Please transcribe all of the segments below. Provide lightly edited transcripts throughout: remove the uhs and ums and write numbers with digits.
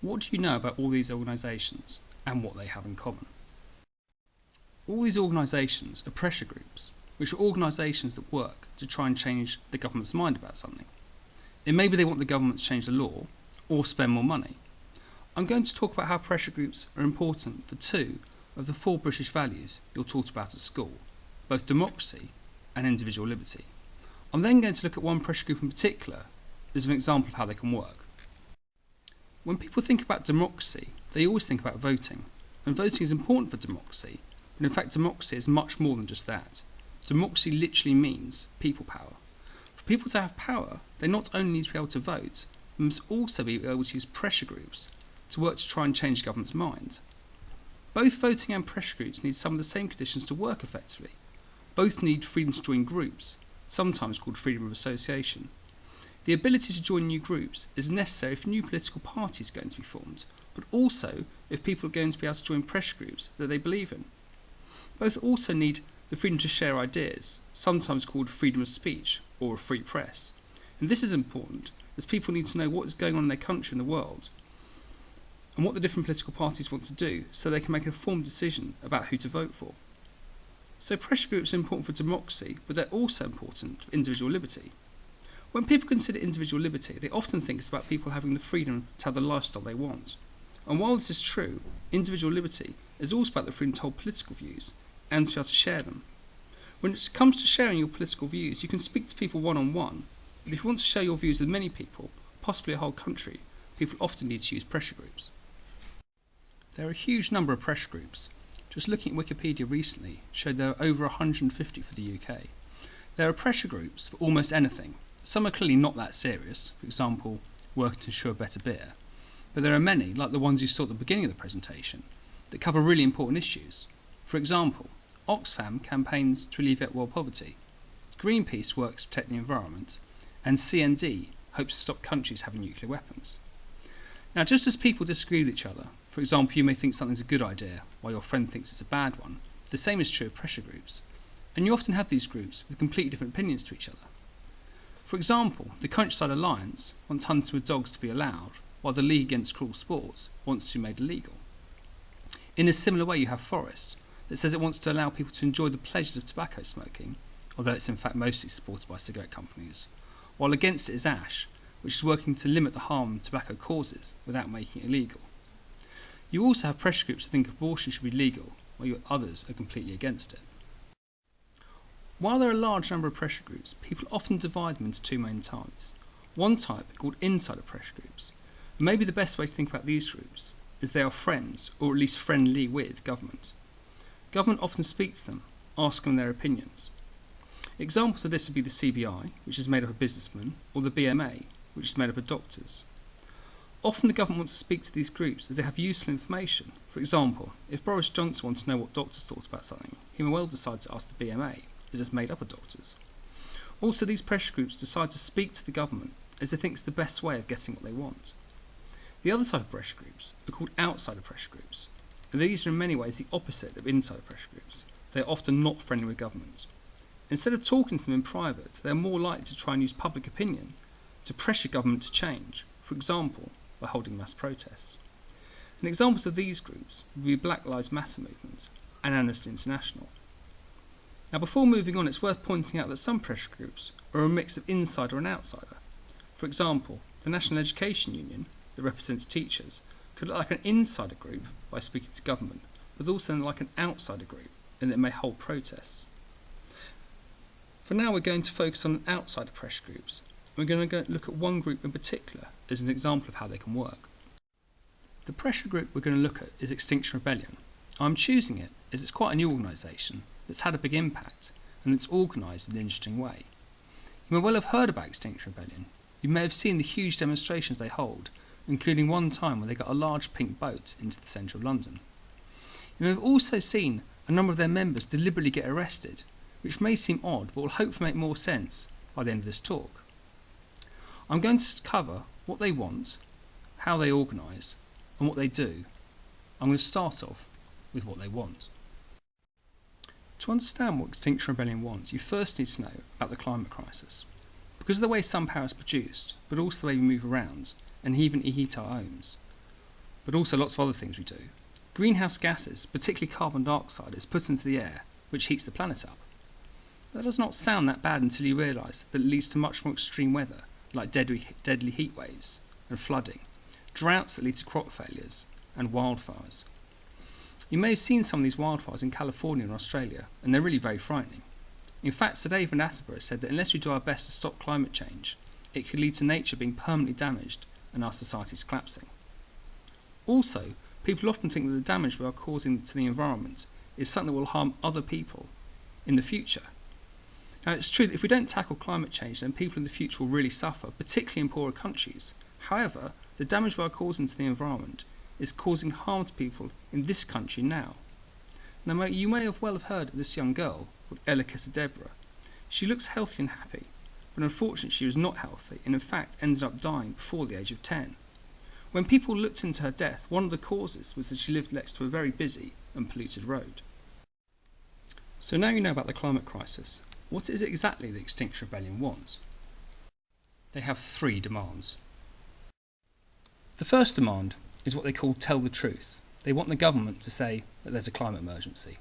What do you know about all these organisations and what they have in common? All these organisations are pressure groups, which are organisations that work to try and change the government's mind about something. It may be they want the government to change the law or spend more money. I'm going to talk about how pressure groups are important for two of the four British values you're taught about at school, both democracy and individual liberty. I'm then going to look at one pressure group in particular as an example of how they can work. When people think about democracy, they always think about voting, and voting is important for democracy, but in fact democracy is much more than just that. Democracy literally means people power. For people to have power, they not only need to be able to vote, but must also be able to use pressure groups to work to try and change the government's mind. Both voting and pressure groups need some of the same conditions to work effectively. Both need freedom to join groups, sometimes called freedom of association. The ability to join new groups is necessary if new political parties are going to be formed, but also if people are going to be able to join pressure groups that they believe in. Both also need the freedom to share ideas, sometimes called freedom of speech or a free press. And this is important as people need to know what is going on in their country and the world, and what the different political parties want to do so they can make an informed decision about who to vote for. So pressure groups are important for democracy, but they're also important for individual liberty. When people consider individual liberty, they often think it's about people having the freedom to have the lifestyle they want. And while this is true, individual liberty is also about the freedom to hold political views and to be able to share them. When it comes to sharing your political views, you can speak to people one-on-one, but if you want to share your views with many people, possibly a whole country, people often need to use pressure groups. There are a huge number of pressure groups. Just looking at Wikipedia recently showed there are over 150 for the UK. There are pressure groups for almost anything. Some are clearly not that serious, for example, working to ensure better beer, but there are many, like the ones you saw at the beginning of the presentation, that cover really important issues. For example, Oxfam campaigns to alleviate world poverty, Greenpeace works to protect the environment, and CND hopes to stop countries having nuclear weapons. Now, just as people disagree with each other, for example, you may think something's a good idea while your friend thinks it's a bad one, the same is true of pressure groups, and you often have these groups with completely different opinions to each other. For example, the Countryside Alliance wants hunting with dogs to be allowed, while the League Against Cruel Sports wants to be made illegal. In a similar way, you have Forest, that says it wants to allow people to enjoy the pleasures of tobacco smoking, although it's in fact mostly supported by cigarette companies, while against it is Ash, which is working to limit the harm tobacco causes without making it illegal. You also have pressure groups that think abortion should be legal, while others are completely against it. While there are a large number of pressure groups, people often divide them into two main types. One type, called insider pressure groups. And maybe the best way to think about these groups is they are friends, or at least friendly with, government. Government often speaks to them, asking them their opinions. Examples of this would be the CBI, which is made up of businessmen, or the BMA, which is made up of doctors. Often the government wants to speak to these groups as they have useful information. For example, if Boris Johnson wants to know what doctors thought about something, he may well decide to ask the BMA, as it's made up of doctors. Also, these pressure groups decide to speak to the government as they think it's the best way of getting what they want. The other type of pressure groups are called outsider pressure groups, and these are in many ways the opposite of insider pressure groups. They are often not friendly with government. Instead of talking to them in private, they are more likely to try and use public opinion to pressure government to change, for example, by holding mass protests. And examples of these groups would be Black Lives Matter movement and Amnesty International. Now, before moving on, it's worth pointing out that some pressure groups are a mix of insider and outsider. For example, the National Education Union, that represents teachers, could look like an insider group by speaking to government, but also like an outsider group in that it may hold protests. For now, we're going to focus on outsider pressure groups. We're going to look at one group in particular as an example of how they can work. The pressure group we're going to look at is Extinction Rebellion. I'm choosing it as it's quite a new organisation that's had a big impact and it's organised in an interesting way. You may well have heard about Extinction Rebellion. You may have seen the huge demonstrations they hold, including one time where they got a large pink boat into the centre of London. You may have also seen a number of their members deliberately get arrested, which may seem odd but will hopefully make more sense by the end of this talk. I'm going to cover what they want, how they organise, and what they do. I'm going to start off with what they want. To understand what Extinction Rebellion wants, you first need to know about the climate crisis. Because of the way sun power is produced, but also the way we move around, and even heat our homes, but also lots of other things we do. Greenhouse gases, particularly carbon dioxide, is put into the air, which heats the planet up. That does not sound that bad until you realise that it leads to much more extreme weather, like deadly heat waves and flooding, droughts that lead to crop failures, and wildfires. You may have seen some of these wildfires in California and Australia, and they're really very frightening. In fact, Sir David Attenborough said that unless we do our best to stop climate change, it could lead to nature being permanently damaged and our societies collapsing. Also, people often think that the damage we are causing to the environment is something that will harm other people in the future. Now, it's true that if we don't tackle climate change, then people in the future will really suffer, particularly in poorer countries. However, the damage we are causing to the environment is causing harm to people in this country now. Now, you may have heard of this young girl called Ella Deborah. She looks healthy and happy, but unfortunately she was not healthy and in fact ended up dying before the age of 10. When people looked into her death, one of the causes was that she lived next to a very busy and polluted road. So now you know about the climate crisis. What is it exactly the Extinction Rebellion wants? They have 3 demands. The first demand is what they call tell the truth. They want the government to say that there's a climate emergency.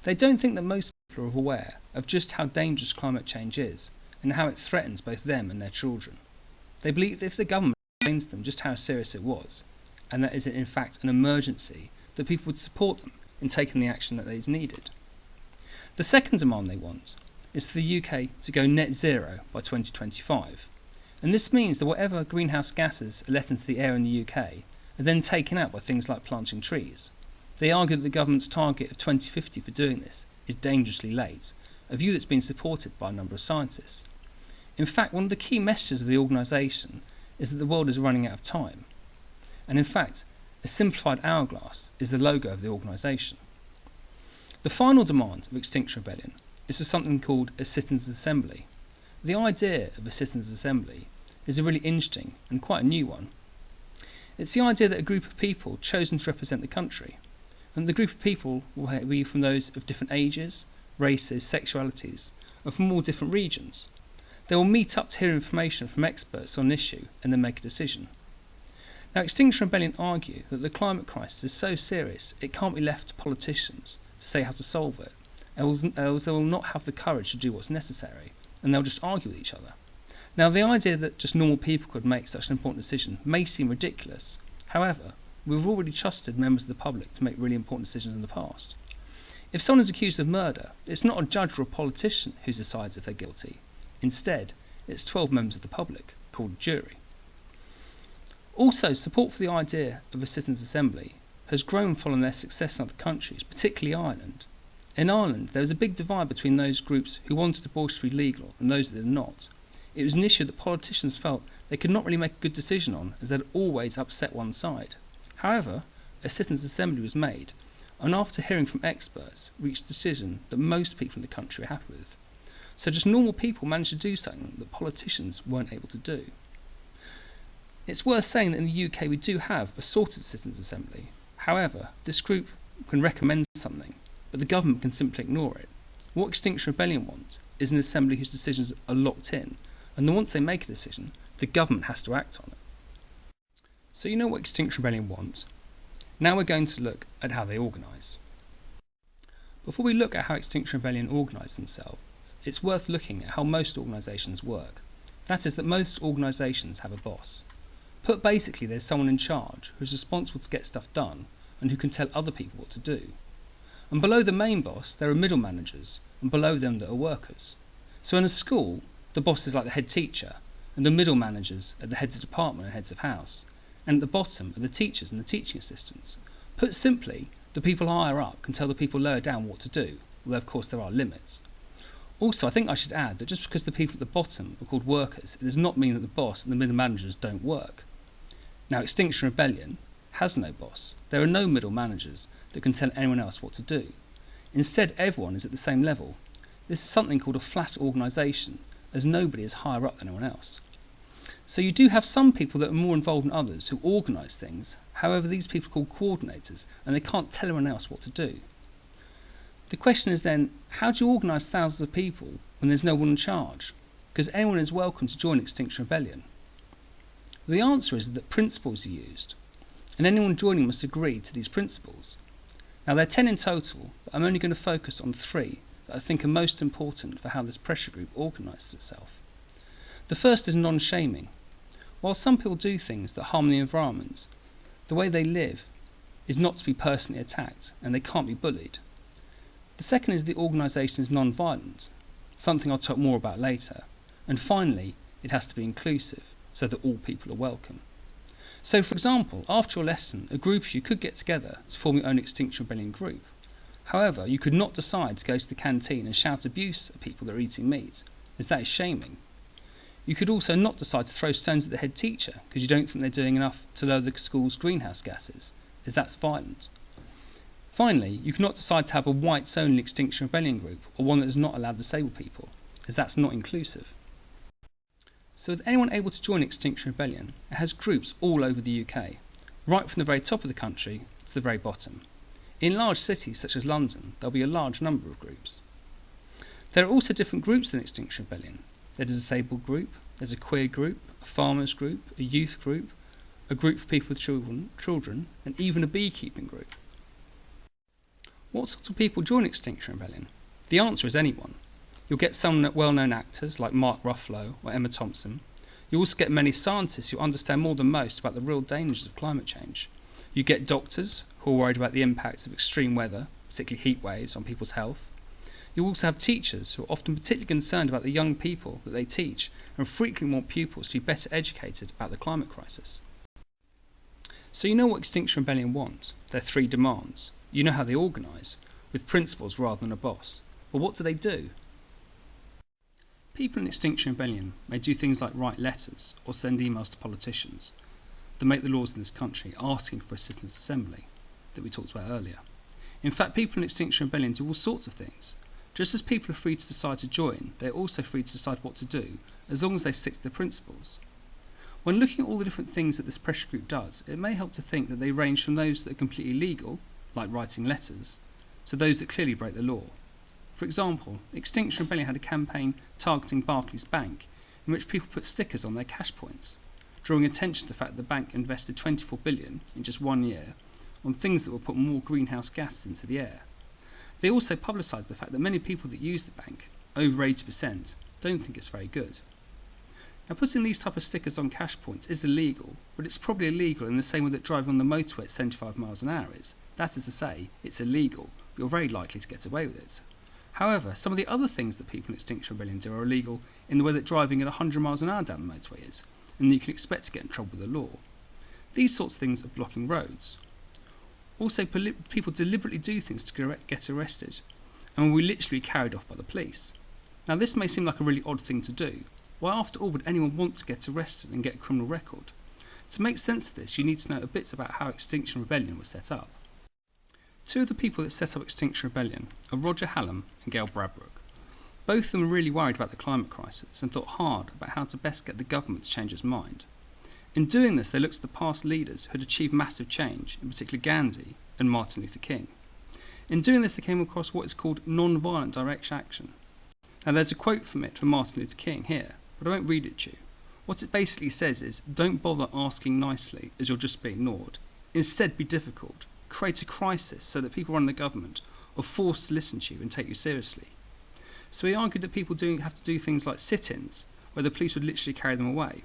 They don't think that most people are aware of just how dangerous climate change is and how it threatens both them and their children. They believe that if the government explains to them just how serious it was, and that is in fact an emergency, that people would support them in taking the action that is needed. The second demand they want is for the UK to go net zero by 2025. And this means that whatever greenhouse gases are let into the air in the UK are then taken out by things like planting trees. They argue that the government's target of 2050 for doing this is dangerously late, a view that's been supported by a number of scientists. In fact, one of the key messages of the organisation is that the world is running out of time. And in fact, a simplified hourglass is the logo of the organisation. The final demand of Extinction Rebellion is for something called a citizens' assembly. The idea of a citizens' assembly is a really interesting and quite a new one. It's the idea that a group of people chosen to represent the country, and the group of people will be from those of different ages, races, sexualities, and from all different regions. They will meet up to hear information from experts on an issue and then make a decision. Now, Extinction Rebellion argue that the climate crisis is so serious it can't be left to politicians to say how to solve it, else they will not have the courage to do what's necessary, and they'll just argue with each other. Now, the idea that just normal people could make such an important decision may seem ridiculous. However, we've already trusted members of the public to make really important decisions in the past. If someone is accused of murder, it's not a judge or a politician who decides if they're guilty. Instead, it's 12 members of the public, called a jury. Also, support for the idea of a citizens' assembly has grown following their success in other countries, particularly Ireland. In Ireland, there was a big divide between those groups who wanted abortion to be legal and those that did not. It was an issue that politicians felt they could not really make a good decision on, as they'd always upset one side. However, a citizens' assembly was made, and after hearing from experts, reached a decision that most people in the country are happy with. So just normal people managed to do something that politicians weren't able to do. It's worth saying that in the UK we do have a sort of citizens' assembly. However, this group can recommend something, but the government can simply ignore it. What Extinction Rebellion wants is an assembly whose decisions are locked in, and then once they make a decision, the government has to act on it. So you know what Extinction Rebellion wants. Now we're going to look at how they organise. Before we look at how Extinction Rebellion organise themselves, it's worth looking at how most organisations work. That is that most organisations have a boss. Put basically, there's someone in charge who's responsible to get stuff done and who can tell other people what to do. And below the main boss, there are middle managers, and below them there are workers. So in a school, the boss is like the head teacher, and the middle managers are the heads of department and heads of house, and at the bottom are the teachers and the teaching assistants. Put simply, the people higher up can tell the people lower down what to do, although of course there are limits. Also, I think I should add that just because the people at the bottom are called workers, it does not mean that the boss and the middle managers don't work. Now, Extinction Rebellion has no boss. There are no middle managers that can tell anyone else what to do. Instead, everyone is at the same level. This is something called a flat organisation, as nobody is higher up than anyone else. So you do have some people that are more involved than others who organise things. However, these people are called coordinators, and they can't tell anyone else what to do. The question is then, how do you organise thousands of people when there's no one in charge? Because anyone is welcome to join Extinction Rebellion. The answer is that principles are used. and anyone joining must agree to these principles. Now there are 10 in total, but I'm only going to focus on 3 that I think are most important for how this pressure group organises itself. The first is non-shaming. While some people do things that harm the environment, the way they live is not to be personally attacked, and they can't be bullied. The second is the organisation is non-violent, something I'll talk more about later. And finally, it has to be inclusive, so that all people are welcome. So for example, after your lesson, a group of you could get together to form your own Extinction Rebellion group. However, you could not decide to go to the canteen and shout abuse at people that are eating meat, as that is shaming. You could also not decide to throw stones at the head teacher because you don't think they're doing enough to lower the school's greenhouse gases, as that's violent. Finally, you cannot decide to have a whites-only Extinction Rebellion group or one that does not allow disabled people, as that's not inclusive. So with anyone able to join Extinction Rebellion, it has groups all over the UK, right from the very top of the country to the very bottom. In large cities such as London, there'll be a large number of groups. There are also different groups within Extinction Rebellion. There's a disabled group, there's a queer group, a farmers group, a youth group, a group for people with children, and even a beekeeping group. What sort of people join Extinction Rebellion? The answer is anyone. You'll get some well-known actors like Mark Ruffalo or Emma Thompson. You also get many scientists who understand more than most about the real dangers of climate change. You get doctors who are worried about the impacts of extreme weather, particularly heat waves, on people's health. You also have teachers who are often particularly concerned about the young people that they teach and frequently want pupils to be better educated about the climate crisis. So you know what Extinction Rebellion wants, their 3 demands. You know how they organise, with principles rather than a boss. But what do they do? People in Extinction Rebellion may do things like write letters or send emails to politicians that make the laws in this country asking for a citizens' assembly that we talked about earlier. In fact, people in Extinction Rebellion do all sorts of things. Just as people are free to decide to join, they are also free to decide what to do, as long as they stick to the principles. When looking at all the different things that this pressure group does, it may help to think that they range from those that are completely legal, like writing letters, to those that clearly break the law. For example, Extinction Rebellion had a campaign targeting Barclays Bank, in which people put stickers on their cash points, drawing attention to the fact that the bank invested $24 billion in just 1 year on things that will put more greenhouse gases into the air. They also publicised the fact that many people that use the bank, over 80%, don't think it's very good. Now, putting these type of stickers on cash points is illegal, but it's probably illegal in the same way that driving on the motorway at 75 miles an hour is. That is to say, it's illegal, but you're very likely to get away with it. However, some of the other things that people in Extinction Rebellion do are illegal in the way that driving at 100 miles an hour down the motorway is, and you can expect to get in trouble with the law. These sorts of things are blocking roads. Also, people deliberately do things to get arrested, and will be literally carried off by the police. Now, this may seem like a really odd thing to do. Why, after all, would anyone want to get arrested and get a criminal record? To make sense of this, you need to know a bit about how Extinction Rebellion was set up. 2 of the people that set up Extinction Rebellion are Roger Hallam and Gail Bradbrook. Both of them were really worried about the climate crisis and thought hard about how to best get the government to change its mind. In doing this, they looked at the past leaders who had achieved massive change, in particular Gandhi and Martin Luther King. In doing this, they came across what is called non-violent direct action. Now, there's a quote from it from Martin Luther King here, but I won't read it to you. What it basically says is, don't bother asking nicely as you'll just be ignored. Instead, be difficult. Create a crisis so that people running the government are forced to listen to you and take you seriously. So he argued that people have to do things like sit-ins, where the police would literally carry them away,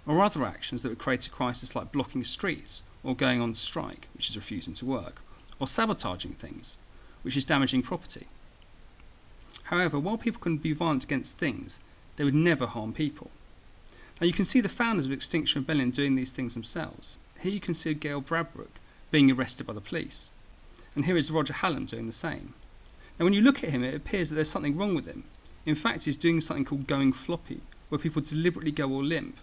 or other actions that would create a crisis like blocking streets, or going on strike, which is refusing to work, or sabotaging things, which is damaging property. However, while people can be violent against things, they would never harm people. Now you can see the founders of Extinction Rebellion doing these things themselves. Here you can see Gail Bradbrook being arrested by the police, and here is Roger Hallam doing the same. Now when you look at him, it appears that there's something wrong with him. In fact, he's doing something called going floppy, where people deliberately go all limp,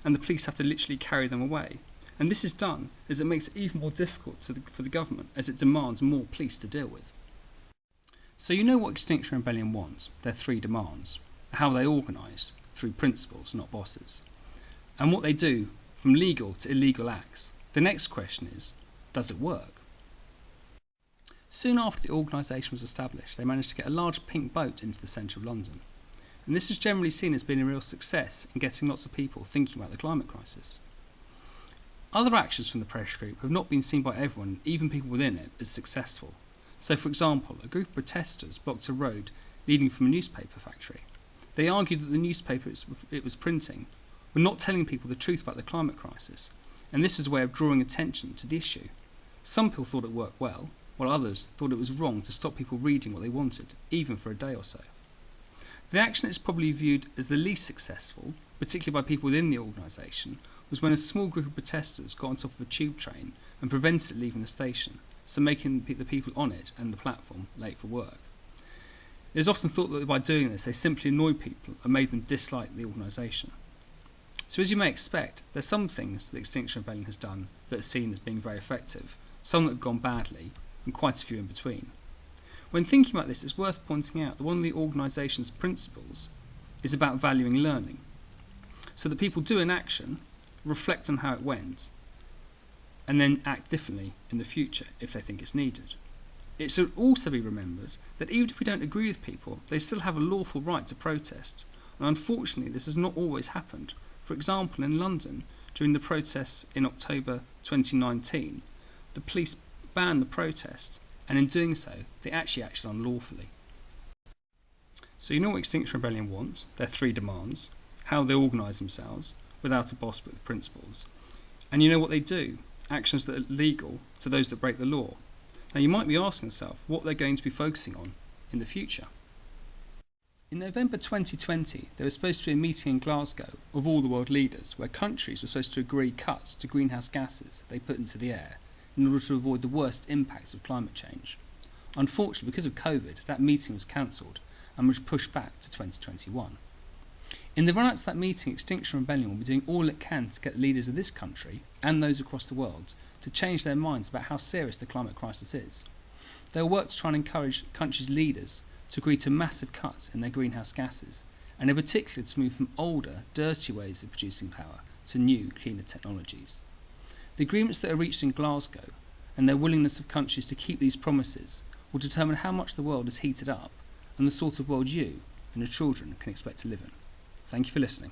and the police have to literally carry them away. And this is done as it makes it even more difficult for the government, as it demands more police to deal with. So you know what Extinction Rebellion wants, their 3 demands, how they organise, through principles, not bosses, and what they do from legal to illegal acts. The next question is, does it work? Soon after the organisation was established, they managed to get a large pink boat into the centre of London, and this is generally seen as being a real success in getting lots of people thinking about the climate crisis. Other actions from the pressure group have not been seen by everyone, even people within it, as successful. So, for example, a group of protesters blocked a road leading from a newspaper factory. They argued that the newspaper it was printing were not telling people the truth about the climate crisis, and this was a way of drawing attention to the issue. Some people thought it worked well, while others thought it was wrong to stop people reading what they wanted, even for a day or so. The action that is probably viewed as the least successful, particularly by people within the organisation, was when a small group of protesters got on top of a tube train and prevented it leaving the station, so making the people on it and the platform late for work. It is often thought that by doing this they simply annoyed people and made them dislike the organisation. So as you may expect, there are some things that Extinction Rebellion has done that are seen as being very effective, some that have gone badly, and quite a few in between. When thinking about this, it's worth pointing out that one of the organisation's principles is about valuing learning, so that people do an action, reflect on how it went, and then act differently in the future if they think it's needed. It should also be remembered that even if we don't agree with people, they still have a lawful right to protest, and unfortunately this has not always happened. For example, in London, during the protests in October 2019, the police banned the protest, and in doing so, they actually acted unlawfully. So you know what Extinction Rebellion wants, their 3 demands, how they organise themselves, without a boss but with principles. And you know what they do, actions that are legal to those that break the law. Now you might be asking yourself what they're going to be focusing on in the future. In November 2020, there was supposed to be a meeting in Glasgow of all the world leaders where countries were supposed to agree cuts to greenhouse gases they put into the air in order to avoid the worst impacts of climate change. Unfortunately, because of COVID, that meeting was cancelled and was pushed back to 2021. In the run-up to that meeting, Extinction Rebellion will be doing all it can to get leaders of this country and those across the world to change their minds about how serious the climate crisis is. They will work to try and encourage countries' leaders to agree to massive cuts in their greenhouse gases, and in particular to move from older, dirty ways of producing power to new, cleaner technologies. The agreements that are reached in Glasgow and their willingness of countries to keep these promises will determine how much the world is heated up and the sort of world you and your children can expect to live in. Thank you for listening.